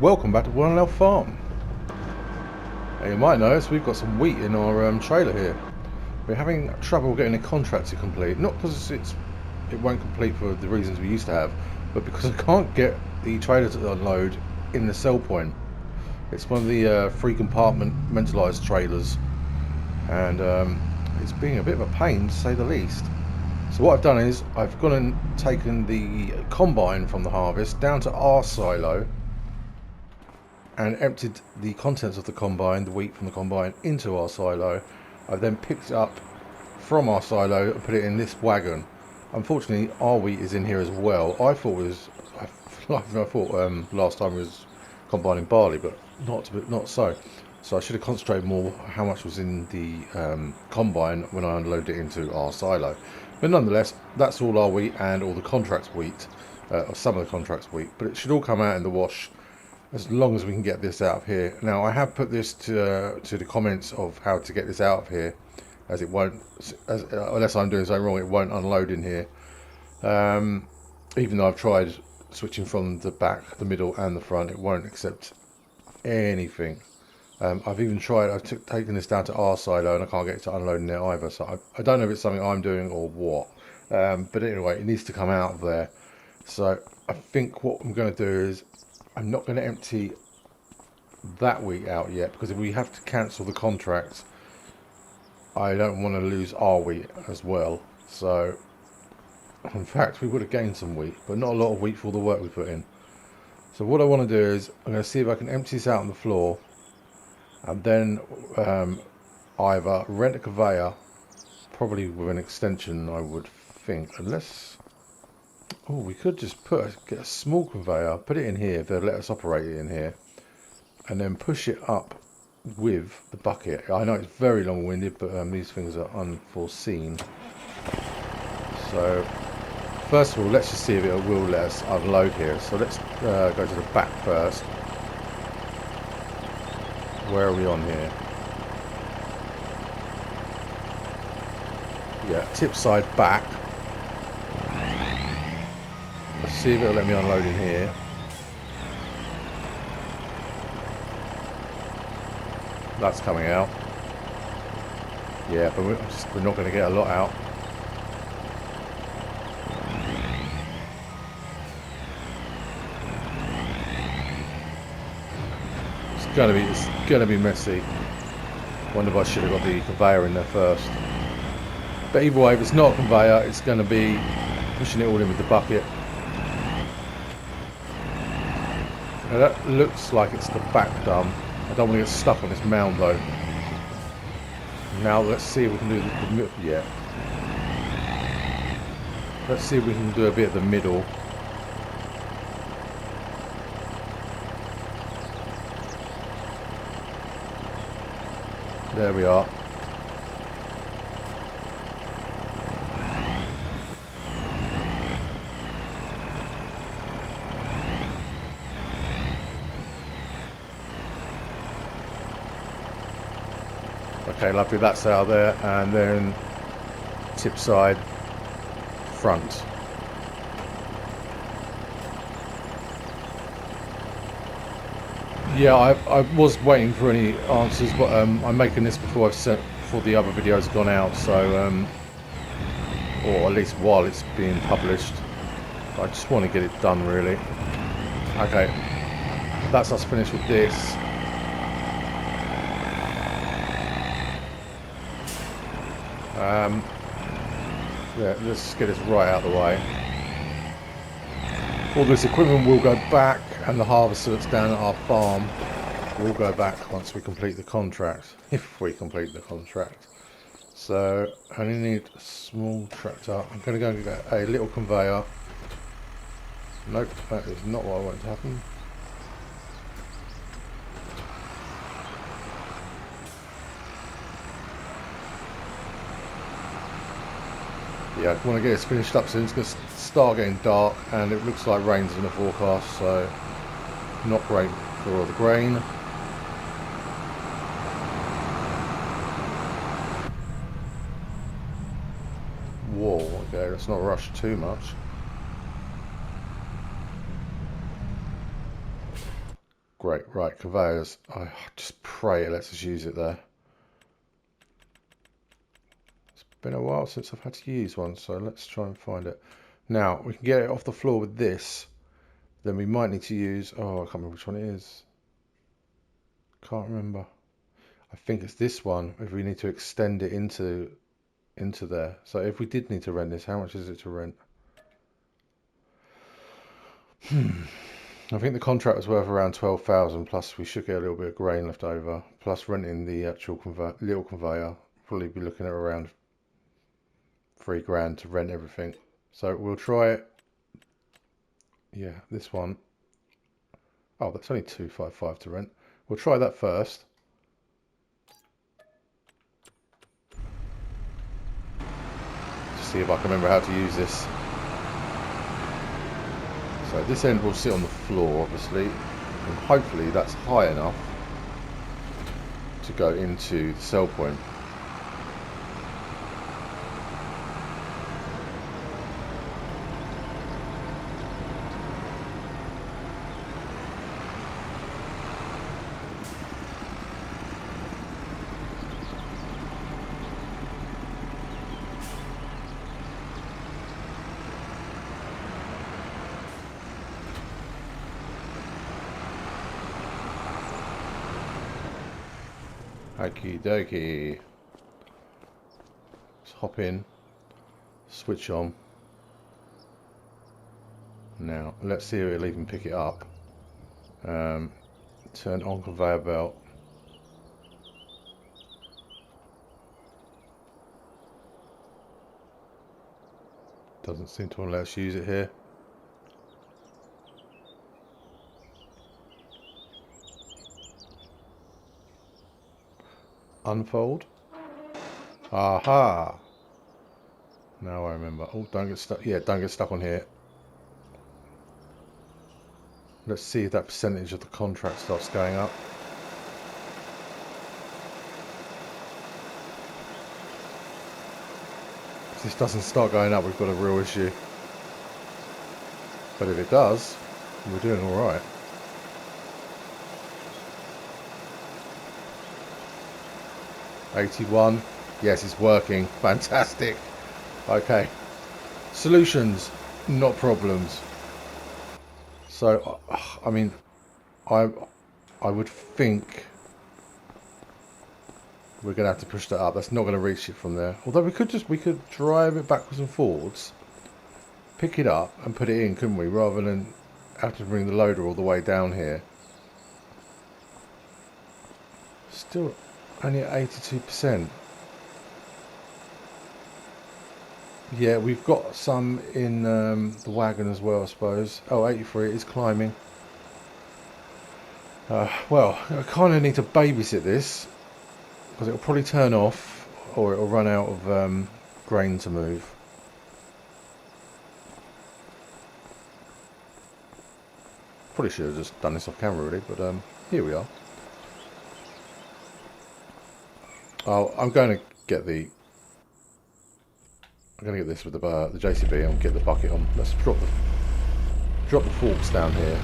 Welcome back to Wernolau Farm. Now, you might notice we've got some wheat in our trailer here. We're having trouble getting a contract to complete, not because it won't complete for the reasons we used to have, but because I can't get the trailer to unload in the sell point. It's one of the free compartmentalized trailers, and it's being a bit of a pain to say the least. So what I've done is I've gone and taken the combine from the harvest down to our silo and emptied the contents of the combine, the wheat from the combine, into our silo. I've then picked it up from our silo and put it in this wagon. Unfortunately, our wheat is in here as well. I thought last time it was combining barley, but not so. So I should have concentrated more how much was in the combine when I unloaded it into our silo. But nonetheless, that's all our wheat and all the contracts wheat, or some of the contracts wheat. But it should all come out in the wash as long as we can get this out of here. Now, I have put this to the comments of how to get this out of here, as it won't, unless I'm doing something wrong, it won't unload in here. Even though I've tried switching from the back, the middle and the front, it won't accept anything. I've even tried, I've taken this down to our silo and I can't get it to unload in there either. So I don't know if it's something I'm doing or what. But anyway, it needs to come out of there. So I think what I'm going to do is, I'm not going to empty that wheat out yet, because if we have to cancel the contract, I don't want to lose our wheat as well. So, in fact, we would have gained some wheat, but not a lot of wheat for all the work we put in. So what I want to do is, I'm going to see if I can empty this out on the floor, and then either rent a conveyor, probably with an extension, I would think, unless... Oh, we could just get a small conveyor, put it in here if they'll let us operate it in here, and then push it up with the bucket. I know it's very long-winded, but these things are unforeseen. So, first of all, let's just see if it will let us unload here. So let's go to the back first. Where are we on here? Yeah, tip side back. Let's see if it'll let me unload in here. That's coming out. Yeah, but we're not going to get a lot out. It's gonna be messy. Wonder if I should have got the conveyor in there first. But either way, if it's not a conveyor, it's going to be pushing it all in with the bucket. Now that looks like it's the back dumb. I don't want to get stuck on this mound though. Now let's see if we can do the middle. Yeah. Let's see if we can do a bit of the middle. There we are. Okay, lovely, that's out there, and then tip side, front. Yeah, I was waiting for any answers, but I'm making this before the other videos have gone out, so or at least while it's being published. I just want to get it done, really. Okay, that's us finished with this. Yeah, let's get this right out of the way. All this equipment will go back, and the harvester that's down at our farm will go back once we complete the contract, if we complete the contract. So I only need a small tractor. I'm going to go and get a little conveyor. Nope, that is not what I want to happen. Yeah, I want to get this finished up soon. It's going to start getting dark, and it looks like rain's in the forecast, so not great for all the grain. Whoa, okay, let's not rush too much. Great, right, conveyors. I just pray it lets us use it there. It's been a while since I've had to use one, so let's try and find it. Now, we can get it off the floor with this. Then we might need to use, oh, I can't remember which one it is. Can't remember. I think it's this one, if we need to extend it into there. So if we did need to rent this, how much is it to rent? I think the contract was worth around 12,000, plus we should get a little bit of grain left over, plus renting the actual little conveyor. Probably be looking at around 3 grand to rent everything. So we'll try it. Yeah, this one. Oh, that's only 255 to rent. We'll try that first. Just see if I can remember how to use this. So this end will sit on the floor, obviously, and hopefully that's high enough to go into the sell point. Okie dokie. Let's hop in, switch on. Now, let's see if it'll even pick it up. Turn on conveyor belt. Doesn't seem to want to let us use it here. Unfold. Aha! Now I remember. Oh, don't get stuck. Yeah, don't get stuck on here. Let's see if that percentage of the contract starts going up. If this doesn't start going up, we've got a real issue. But if it does, we're doing all right. $81. Yes, it's working. Fantastic. Okay. Solutions, not problems. So, I mean, I would think we're going to have to push that up. That's not going to reach it from there. Although we could drive it backwards and forwards, pick it up and put it in, couldn't we? Rather than have to bring the loader all the way down here. Still only at 82%. Yeah, we've got some in the wagon as well, I suppose. Oh, 83, it is climbing. Well, I kind of need to babysit this, because it'll probably turn off, or it'll run out of grain to move. Probably should have just done this off camera, really, but here we are. Oh, I'm going to get this with the JCB and get the bucket on. Let's drop the forks down here.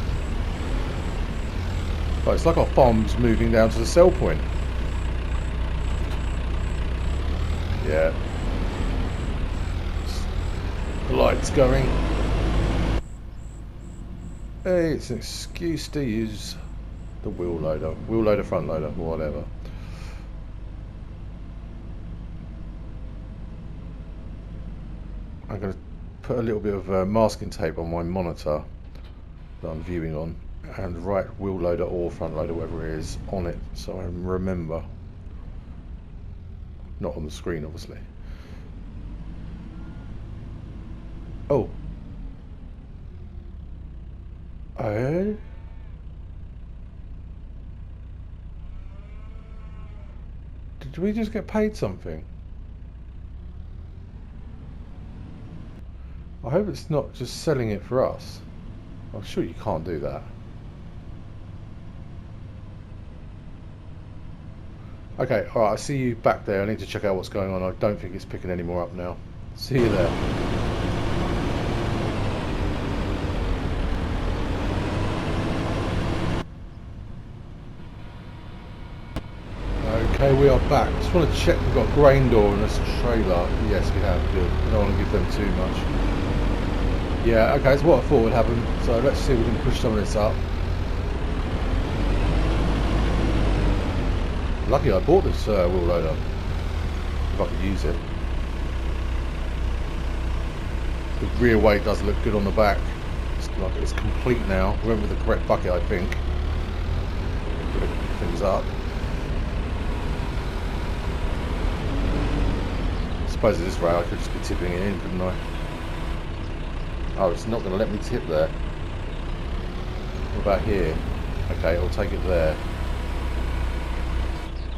Oh, it's like our farm's moving down to the sell point. Yeah. The light's going. Hey, it's an excuse to use the wheel loader, front loader, whatever. I'm going to put a little bit of masking tape on my monitor that I'm viewing on, and write wheel loader or front loader, whatever it is, on it, so I remember. Not on the screen, obviously. Oh. Oh. Did we just get paid something? I hope it's not just selling it for us. I'm sure you can't do that. Okay, alright, I see you back there. I need to check out what's going on. I don't think it's picking any more up now. See you there. Okay, we are back. Just want to check we've got a grain door in this trailer. Yes, we have. Good. I don't want to give them too much. Yeah, okay, it's what I thought would happen. So let's see if we can push some of this up. Lucky I bought this wheel loader. If I could use it. The rear weight does look good on the back. It's like it's complete now. We went with the correct bucket, I think. Put things up. I suppose at this rate I could just be tipping it in, couldn't I? Oh, it's not going to let me tip there. What about here? Okay, I'll take it there.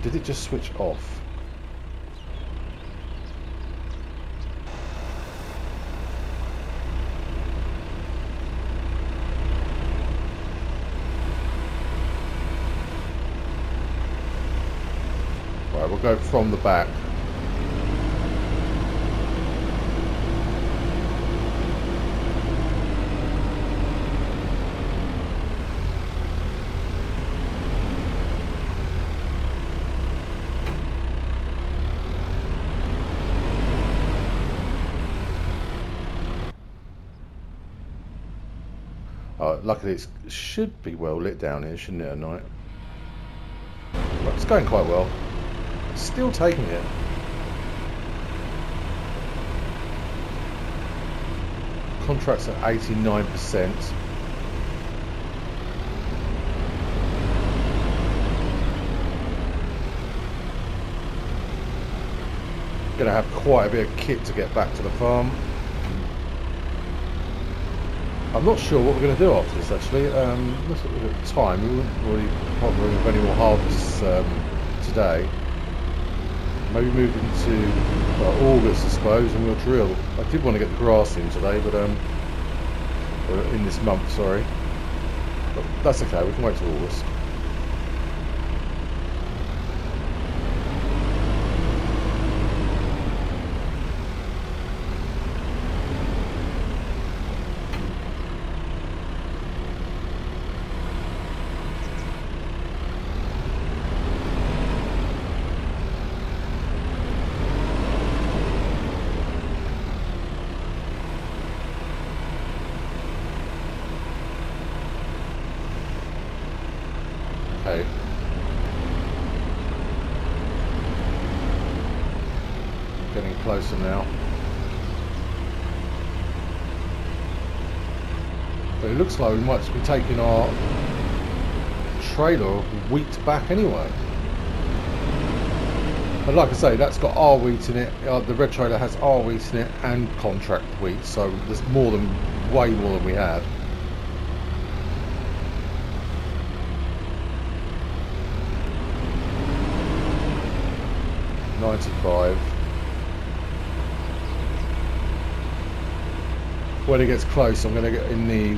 Did it just switch off? Right, we'll go from the back. Luckily it should be well lit down here, shouldn't it, at night? Well, it's going quite well. Still taking it. Contracts at 89%. Gonna have quite a bit of kit to get back to the farm. I'm not sure what we're going to do after this actually. Let's look at the time. We wouldn't really probably have any more harvests today. Maybe move into August, I suppose, and we'll drill. I did want to get the grass in today, but or in this month, sorry. But that's okay. We can wait till August. Okay. Getting closer now. But it looks like we might be taking our trailer of wheat back anyway. But like I say, that's got our wheat in it. The red trailer has our wheat in it and contract wheat, so there's way more than we had. When it gets close, I'm going to get in the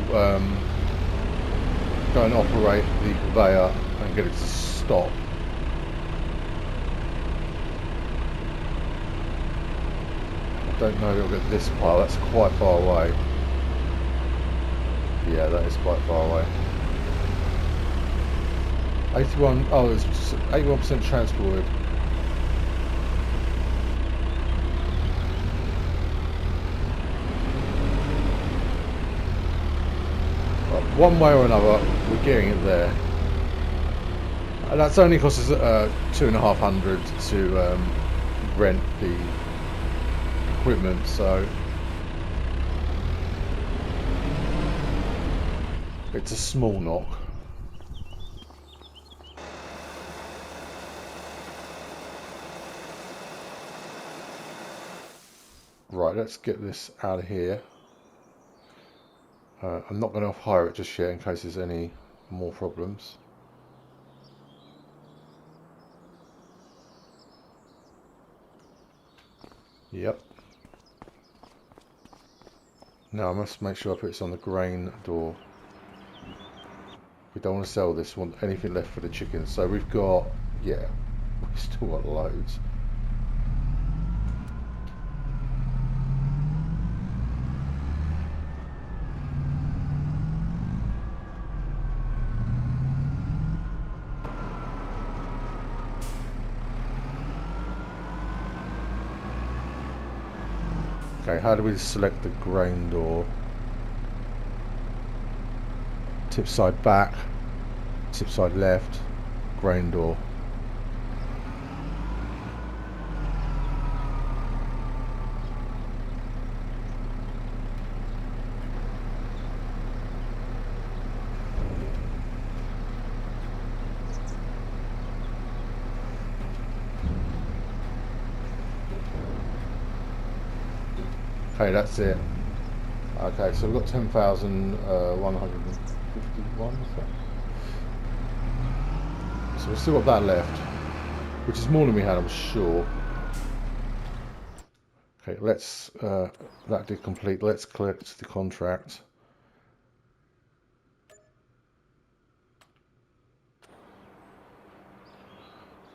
go and operate the conveyor and get it to stop. I don't know if it'll get this far. That's quite far away. Yeah, that is quite far away. 81. Oh, it's 81% transported. One way or another, we're getting it there. And that's only cost us $2,500 to rent the equipment, so it's a small knock. Right, let's get this out of here. I'm not going to off-hire it just yet in case there's any more problems. Yep. Now I must make sure I put this on the grain door. We don't want to sell this, we want anything left for the chickens. So we've got, yeah, we've still got loads. Okay, how do we select the grain door? Tip side back, tip side left, grain door. Okay, that's it. Okay, so we've got 10,151. So we've still got that left, which is more than we had, I'm sure. Okay, let's, that did complete. Let's collect the contract.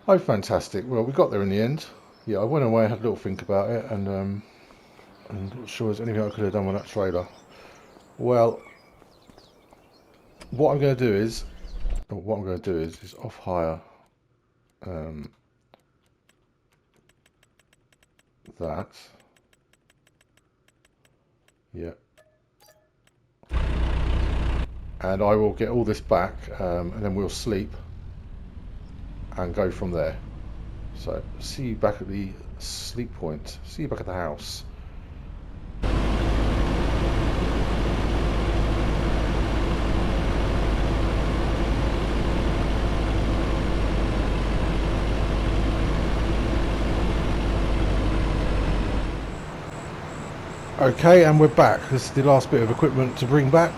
Oh, fantastic. Well, we got there in the end. Yeah, I went away, had a little think about it, and I'm not sure there's anything I could have done with that trailer. Well, what I'm going to do is, off hire that. Yeah. And I will get all this back, and then we'll sleep and go from there. So, see you back at the sleep point. See you back at the house. Okay, and we're back. This is the last bit of equipment to bring back.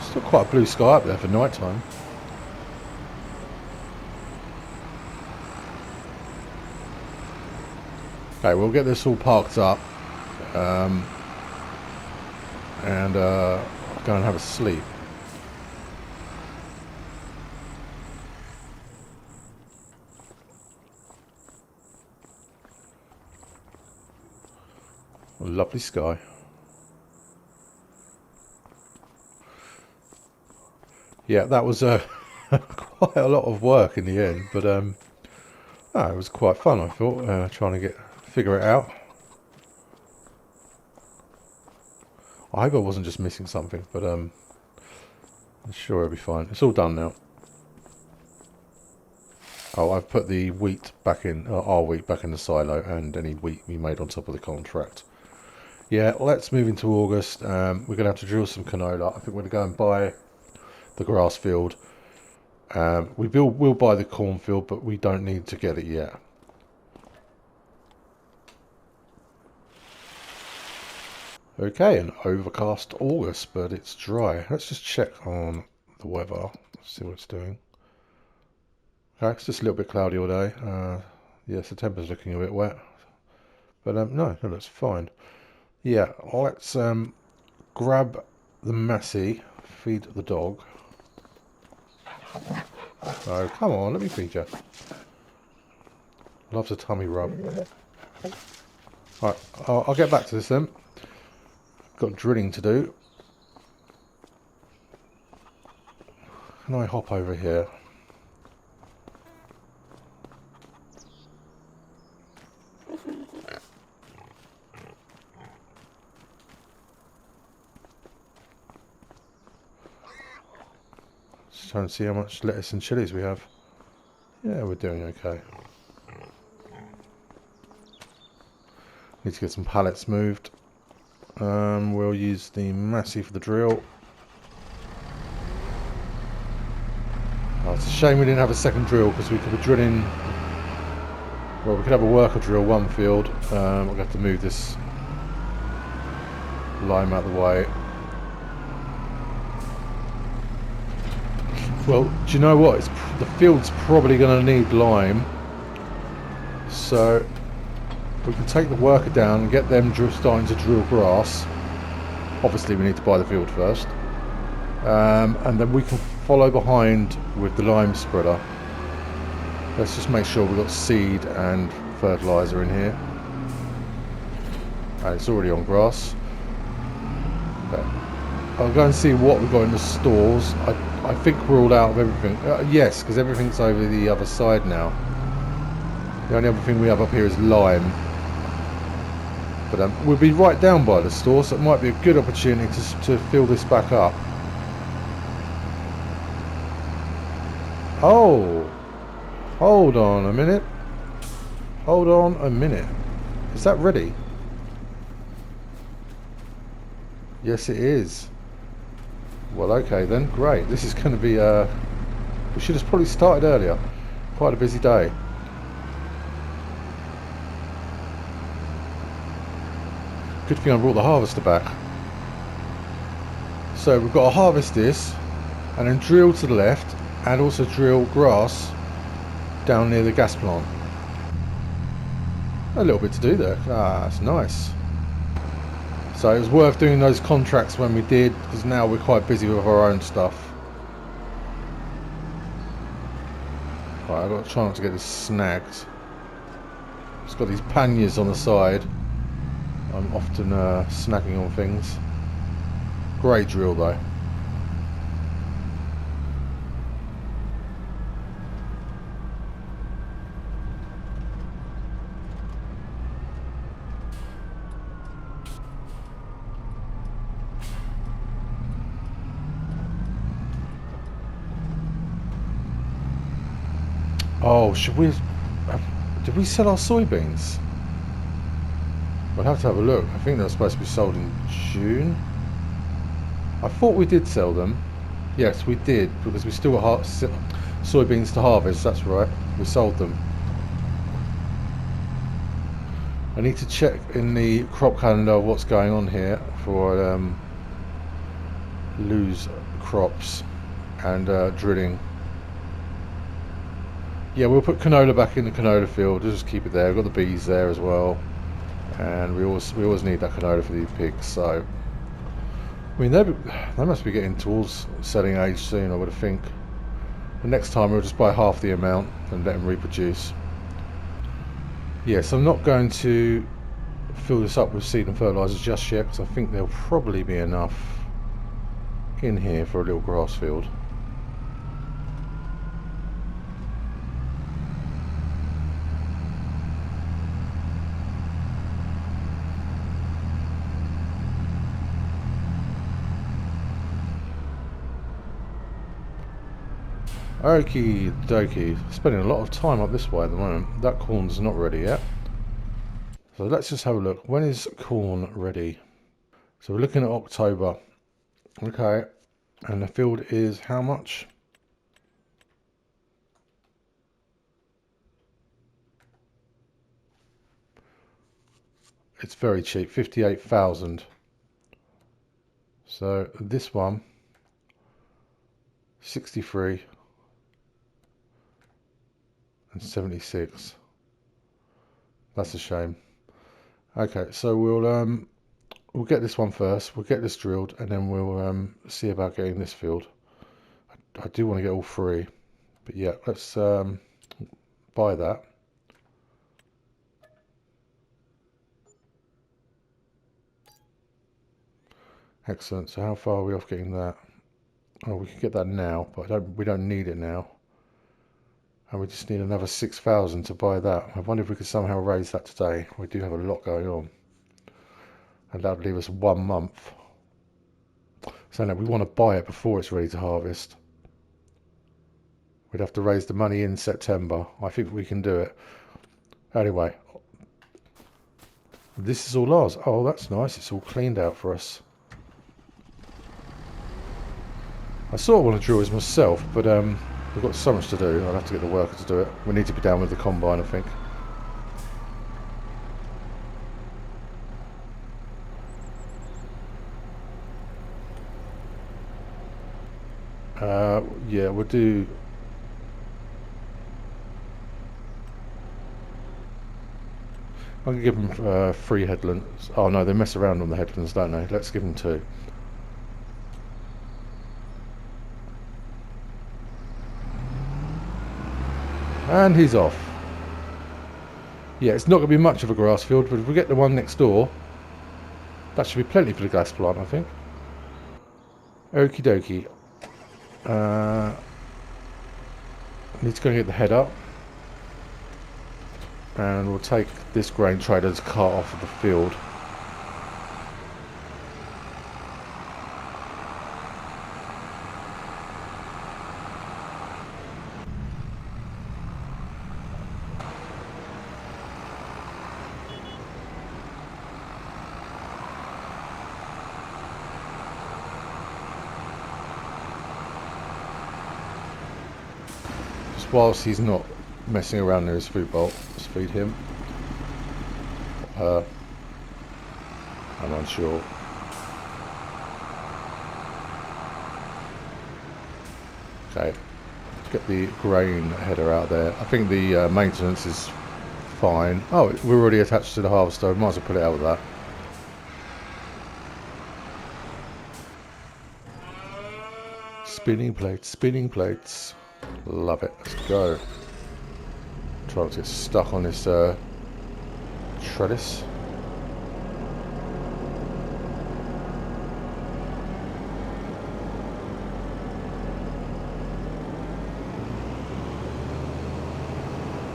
Still quite a blue sky up there for night time. Okay, we'll get this all parked up and go and have a sleep. A lovely sky. Yeah, that was quite a lot of work in the end, but it was quite fun, I thought, trying to figure it out. I hope I wasn't just missing something, but I'm sure it'll be fine. It's all done now. Oh, I've put the wheat back in, our wheat back in the silo, and any wheat we made on top of the contract. Yeah, let's move into August. We're going to have to drill some canola. I think we're going to go and buy the grass field. We'll buy the cornfield, but we don't need to get it yet. Okay, an overcast August, but it's dry. Let's just check on the weather, see what it's doing. Okay, it's just a little bit cloudy all day. Yes, the temperature's looking a bit wet, but no, that's fine. Yeah, let's grab the Massey, feed the dog. Oh, come on, let me feed you. Loves a tummy rub. Alright, I'll get back to this then. Got drilling to do. Can I hop over here? Just trying to see how much lettuce and chilies we have. Yeah, we're doing okay. Need to get some pallets moved. We'll use the Massey for the drill. Oh, it's a shame we didn't have a second drill, because we could be drilling. Well, we could have a worker drill one field. We're going to have to move this lime out of the way. Well, do you know what? The field's probably going to need lime. So we can take the worker down and get them starting to drill grass. Obviously we need to buy the field first, and then we can follow behind with the lime spreader. Let's just make sure we've got seed and fertilizer in here. And it's already on grass. Okay. I'll go and see what we've got in the stores. I think we're all out of everything. Yes, because everything's over the other side now. The only other thing we have up here is lime. But we'll be right down by the store, so it might be a good opportunity to fill this back up. Oh! Hold on a minute. Hold on a minute. Is that ready? Yes, it is. Well, okay then. Great. This is going to be... we should have probably started earlier. Quite a busy day. Good thing I brought the harvester back. So we've got to harvest this and then drill to the left and also drill grass down near the gas plant. A little bit to do there. Ah, that's nice. So it was worth doing those contracts when we did, because now we're quite busy with our own stuff. Right, I've got to try not to get this snagged. It's got these panniers on the side. I'm often snagging on things. Great drill though. Oh, should we... did we sell our soybeans? We'll have to have a look. I think they're supposed to be sold in June. I thought we did sell them. Yes, we did, because we still got soybeans to harvest. That's right. We sold them. I need to check in the crop calendar what's going on here for loose crops and drilling. Yeah, we'll put canola back in the canola field. We'll just keep it there. We've got the bees there as well, and we always need that canola for these pigs. So, I mean, they must be getting towards selling age soon, I would think. The next time we'll just buy half the amount and let them reproduce. Yes, I'm not going to fill this up with seed and fertilizers just yet, because I think there'll probably be enough in here for a little grass field. Okie dokie, spending a lot of time up this way at the moment. That corn's not ready yet. So let's just have a look. When is corn ready? So we're looking at October. Okay, and the field is how much? It's very cheap, 58,000. So this one, 63. And 76. That's a shame. Okay, so we'll get this one first. We'll get this drilled, and then we'll see about getting this field. I do want to get all three, but yeah, let's buy that. Excellent. So how far are we off getting that? Oh, we can get that now, but we don't need it now. And we just need another 6,000 to buy that. I wonder if we could somehow raise that today. We do have a lot going on. And that would leave us 1 month. So now we want to buy it before it's ready to harvest. We'd have to raise the money in September. I think we can do it. Anyway. This is all ours. Oh, that's nice. It's all cleaned out for us. I sort of want to drill this myself, but we've got so much to do. I'll have to get the worker to do it. We need to be down with the combine, I think. Yeah, we'll do... I can give them 3 headlands. Oh no, they mess around on the headlands, don't they? Let's give them 2. And he's off. Yeah, it's not going to be much of a grass field, but if we get the one next door, that should be plenty for the gas plant, I think. Okie dokie. I need to go and get the head up. and we'll take this grain trailer's cart off of the field. Just whilst he's not messing around near his food bowl, let's feed him. I'm unsure. Okay, get the grain header out there. I think the maintenance is fine. Oh, we're already attached to the harvester. Might as well put it out with that. Spinning plates, spinning plates. Love it. Let's go. Try not to get stuck on this trellis.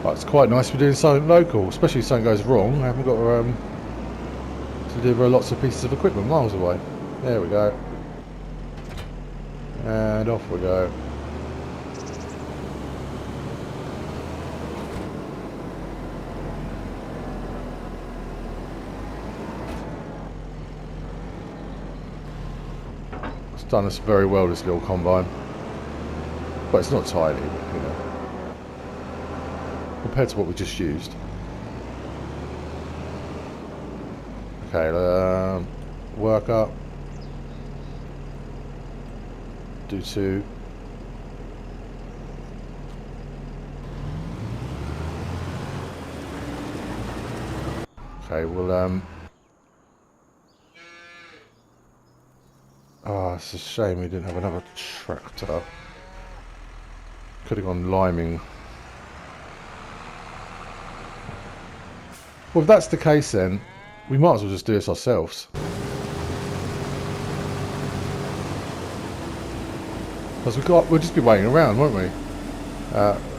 But it's quite nice to be doing something local, especially if something goes wrong. I haven't got to deliver lots of pieces of equipment miles away. There we go. And off we go. It's done us very well, this little combine. But it's not tiny, you know, compared to what we just used. Okay, work up. Do 2. Okay, we'll oh, it's a shame we didn't have another tractor. Could have gone liming. Well, if that's the case, then we might as well just do this ourselves. Because we'll just be waiting around, won't we?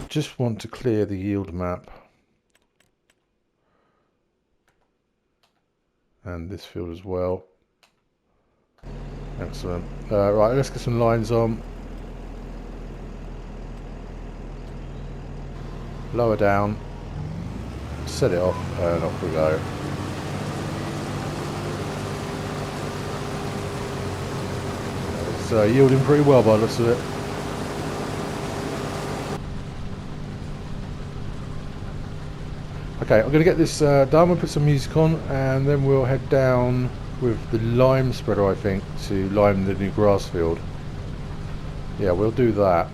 Just want to clear the yield map. And this field as well. Excellent. Right, let's get some lines on. Lower down. Set it off, and off we go. It's yielding pretty well by the looks of it. Okay, I'm going to get this done. We'll put some music on, and then we'll head down with the lime spreader, I think, to lime the new grass field. Yeah, we'll do that.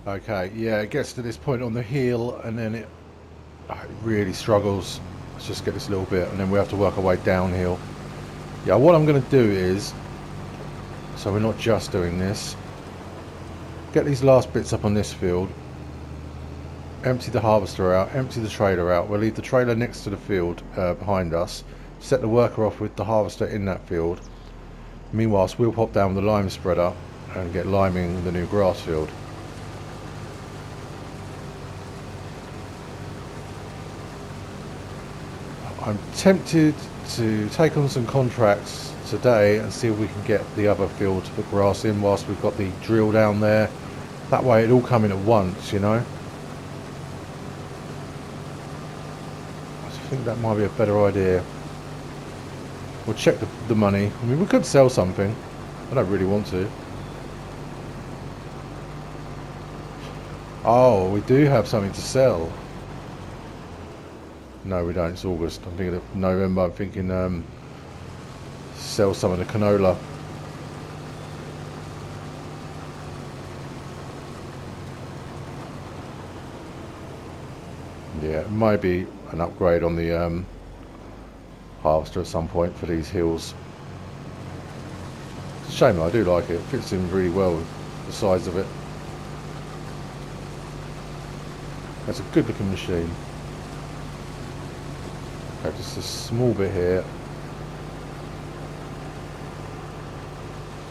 Okay, yeah, it gets to this point on the heel and then it really struggles. Let's just get this little bit and then we have to work our way downhill. Yeah, what I'm going to do is, so we're not just doing this, get these last bits up on this field, empty the harvester out, empty the trailer out. We'll leave the trailer next to the field behind us, set the worker off with the harvester in that field. Meanwhile, we'll pop down with the lime spreader and get liming the new grass field. I'm tempted to take on some contracts today and see if we can get the other field to put grass in whilst we've got the drill down there. That way it'll all come in at once, you know. I think that might be a better idea. We'll check the money. I mean, we could sell something. I don't really want to. Oh, we do have something to sell. No, we don't. It's August. I'm thinking of November. I'm thinking sell some of the canola. Yeah, it might be an upgrade on the harvester at some point for these hills. It's a shame though, I do like it. It fits in really well with the size of it. That's a good looking machine. Okay, just a small bit here.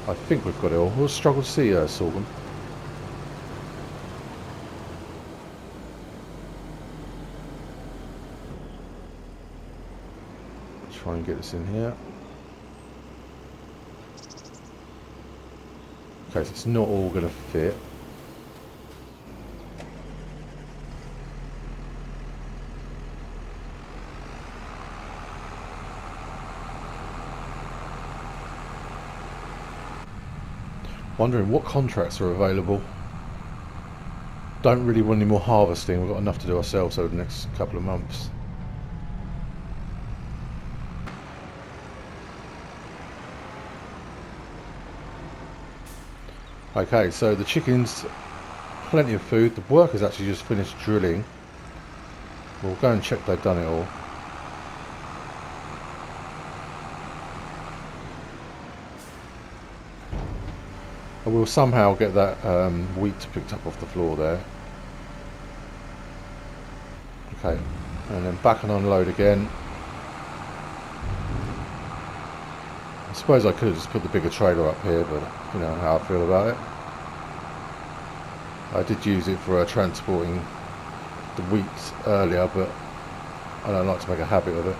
I think we've got it all. We'll struggle to see sorghum. Try and get this in here. Okay, so it's not all going to fit. Wondering what contracts are available. Don't really want any more harvesting. We've got enough to do ourselves over the next couple of months. Okay, so the chickens, plenty of food. The workers actually just finished drilling. We'll go and check they've done it all. And we'll somehow get that wheat picked up off the floor there. Okay, and then back and unload again. I suppose I could have just put the bigger trailer up here, but you know how I feel about it. I did use it for transporting the wheat earlier, but I don't like to make a habit of it.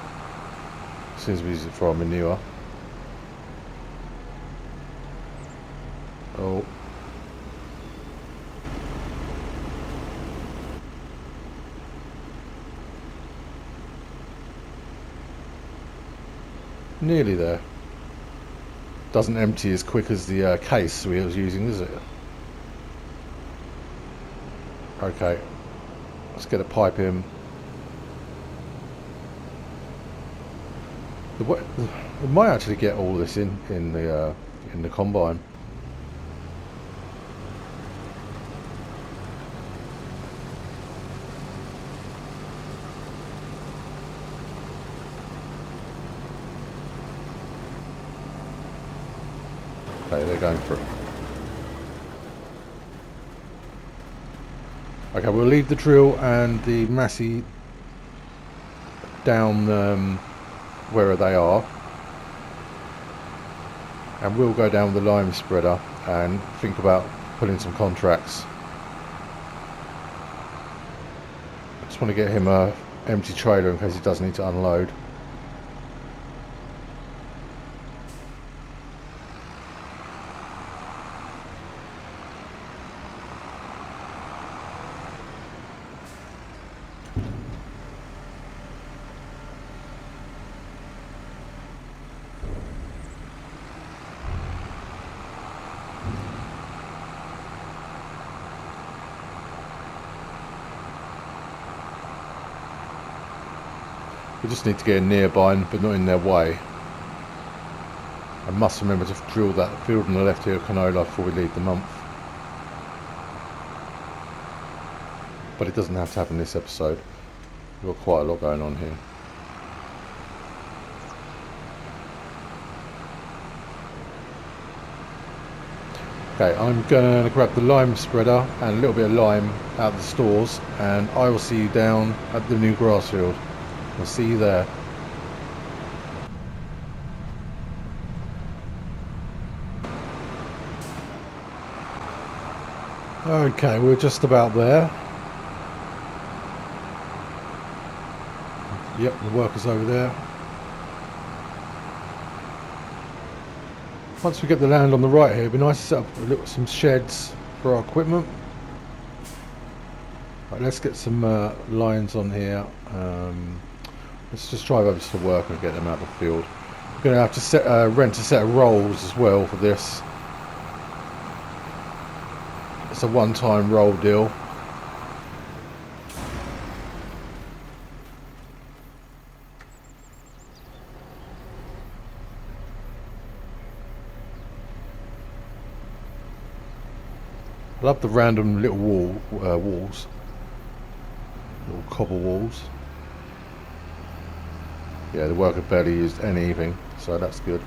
As soon as we use it for our manure. Oh. Nearly there. Doesn't empty as quick as the case we was using, does it? Okay, let's get a pipe in. We might actually get all this in the combine. Okay, they're going for it. Okay, we'll leave the drill and the Massey down where they are, and we'll go down with the lime spreader and think about putting some contracts. I just want to get him a empty trailer in case he does need to unload. We just need to get in nearby, but not in their way. I must remember to drill that field on the left here of canola before we leave the month. but it doesn't have to happen this episode. We've got quite a lot going on here. Okay, I'm going to grab the lime spreader and a little bit of lime out of the stores, and I will see you down at the new grass field. I'll see you there. Okay, we're just about there. Yep, the workers over there. Once we get the land on the right here, it'd be nice to set up some sheds for our equipment. Right, let's get some lines on here. Let's just drive over to the work and get them out of the field. We're going to have to rent a set of rolls as well for this. It's a one-time roll deal. I love the random little walls, little cobble walls. Yeah, the worker barely used anything, so that's good.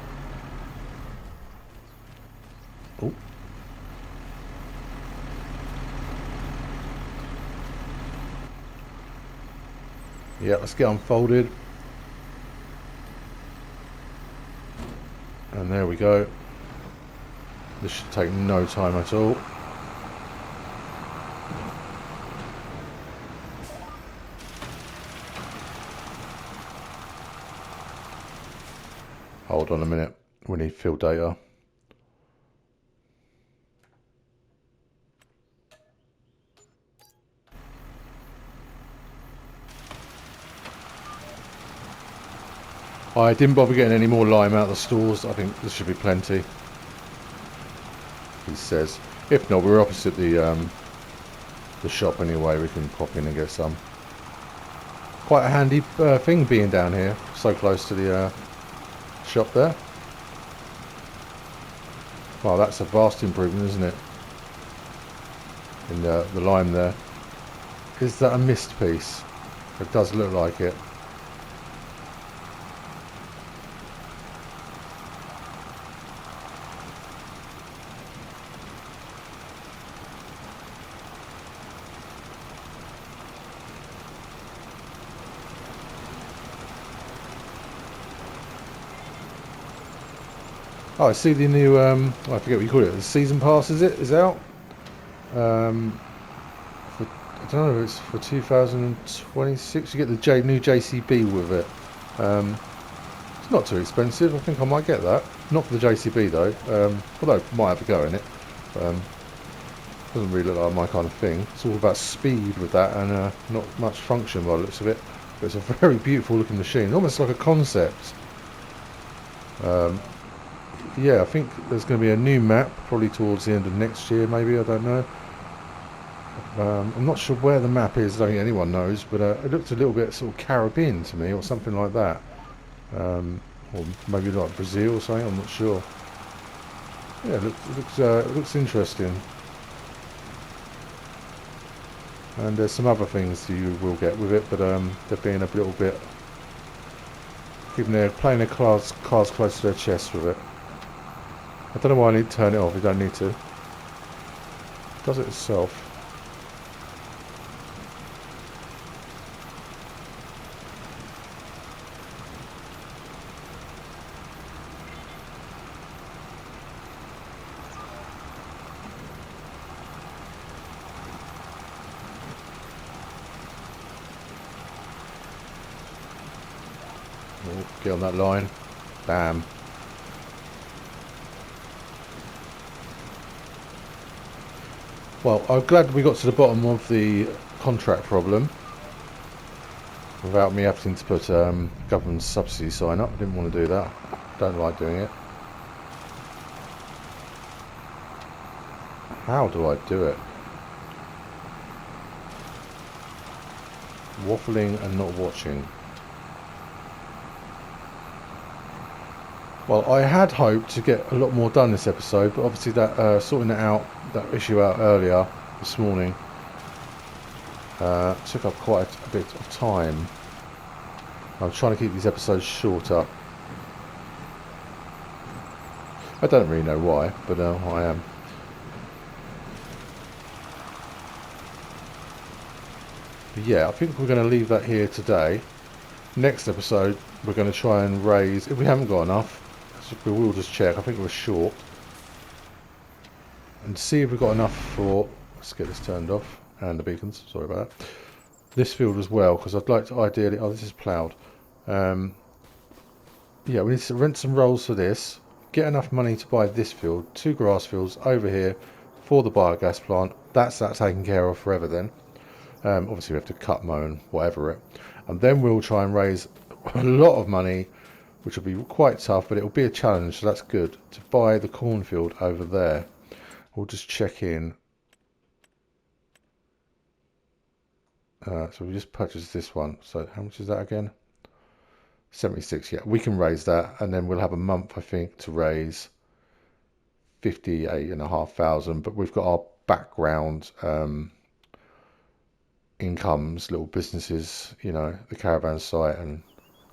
Oh. Yeah, let's get unfolded. And there we go. This should take no time at all. Hold on a minute, we need field data. I didn't bother getting any more lime out of the stores. I think there should be plenty, he says. If not, we're opposite the shop anyway. We can pop in and get some. Quite a handy thing being down here, so close to the shop there. Well, that's a vast improvement, isn't it? In the lime there. Is that a mist piece? It does look like it. Oh, I see the new, I forget what you call it, the season pass, is out? I don't know if it's for 2026, you get the new JCB with it. It's not too expensive, I think I might get that. Not for the JCB though, although I might have a go in it. Doesn't really look like my kind of thing. It's all about speed with that and not much function by the looks of it. But it's a very beautiful looking machine, almost like a concept. Yeah, I think there's going to be a new map, probably towards the end of next year, maybe, I don't know. I'm not sure where the map is, I don't think anyone knows, but it looked a little bit sort of Caribbean to me, or something like that. Or maybe like Brazil or something, I'm not sure. Yeah, it looks interesting. And there's some other things you will get with it, but they're being a little bit... playing their cards close to their chest with it. I don't know why I need to turn it off, you don't need to. It does it itself. Oh, get on that line. Bam. Well, I'm glad we got to the bottom of the contract problem without me having to put government subsidy sign up. I didn't want to do that. Don't like doing it. How do I do it? Waffling and not watching. Well, I had hoped to get a lot more done this episode, but obviously that sorting that issue out earlier this morning Took up quite a bit of time. I'm trying to keep these episodes shorter. I don't really know why, but I am. But yeah, I think we're going to leave that here today. Next episode, we're going to try and raise, if we haven't got enough, we will just check. I think we're short. And see if we've got enough for, let's get this turned off, and the beacons, sorry about that. This field as well, because I'd like to ideally, oh, this is ploughed. Yeah, we need to rent some rolls for this, get enough money to buy this field, 2 grass fields over here for the biogas plant. That's that taken care of forever then. Obviously we have to cut, mow and whatever it. And then we'll try and raise a lot of money, which will be quite tough, but it will be a challenge, so that's good, to buy the cornfield over there. We'll just check in. So we just purchased this one. So how much is that again? 76. Yeah, we can raise that, and then we'll have a month, I think, to raise 58,500. But we've got our background incomes, little businesses, you know, the caravan site, and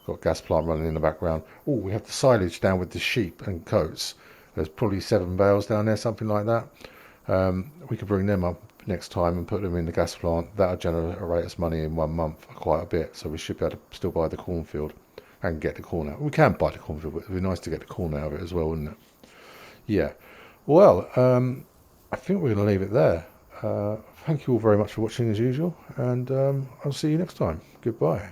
got gas plant running in the background. Oh, we have the silage down with the sheep and goats. There's probably 7 bales down there, something like that. We could bring them up next time and put them in the gas plant. That'll generate us money in 1 month, quite a bit. So we should be able to still buy the cornfield and get the corn out. We can buy the cornfield, but it'd be nice to get the corn out of it as well, wouldn't it? Yeah. Well, I think we're going to leave it there. Thank you all very much for watching as usual, and I'll see you next time. Goodbye.